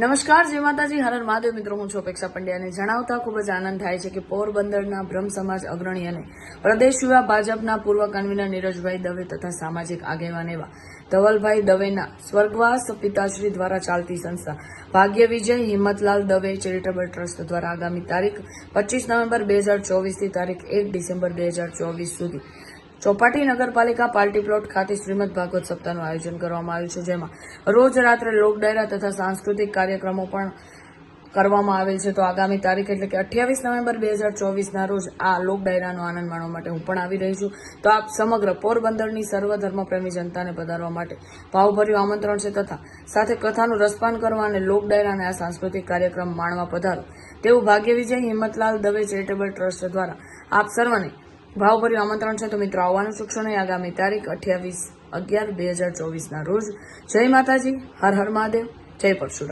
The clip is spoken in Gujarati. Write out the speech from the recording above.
નમસ્કાર, જય માતાજી, હર હર મહાદેવ. મિત્રો, હું છું અપેક્ષા પંડ્યાને જણાવતા ખૂબ જ આનંદ થાય છે કે પોરબંદરના બ્રહ્મ સમાજ અગ્રણી અને પ્રદેશ યુવા ભાજપના પૂર્વ કન્વીનર નીરજભાઈ દવે તથા સામાજિક આગેવાન એવા ધવલભાઈ દવેના સ્વર્ગવાસ પિતાશ્રી દ્વારા ચાલતી સંસ્થા ભાગ્ય વિજય હિંમતલાલ દવે ચેરિટેબલ ટ્રસ્ટ દ્વારા આગામી તારીખ 25 નવેમ્બર 2024 થી તારીખ 1 ડિસેમ્બર 2024 સુધી ચોપાટી નગરપાલિકા પાર્ટી પ્લોટ ખાતે શ્રીમદ ભાગવત સપ્તાહનું આયોજન કરવામાં આવ્યું છે, જેમાં રોજ રાત્રે લોક ડાયરા તથા સાંસ્કૃતિક કાર્યક્રમો પણ કરવામાં આવેલ છે. તો આગામી તારીખ એટલે કે 28 નવેમ્બર 2024ના રોજ આ લોક ડાયરાનો આનંદ માણવા માટે હું પણ આવી રહી છું. તો આપ સમગ્ર પોરબંદરની સર્વધર્મપ્રેમી જનતાને પધારવા માટે ભાવભર્યું આમંત્રણ છે તથા સાથે કથાનું રસપાન કરવા અને લોક ડાયરા અને આ સાંસ્કૃતિક કાર્યક્રમ માણવા પધારો તેવું ભાગ્ય વિજય હિંમતલાલ દવે ચેરિટેબલ ટ્રસ્ટ દ્વારા આપ સર્વને ભાવભર્યું આમંત્રણ છે. તો મિત્રો, આવવાનું ચૂકશો નહીં. આગામી તારીખ 28/11/2024ના રોજ. જય માતાજી, હર હર મહાદેવ, જય પરશુરામ.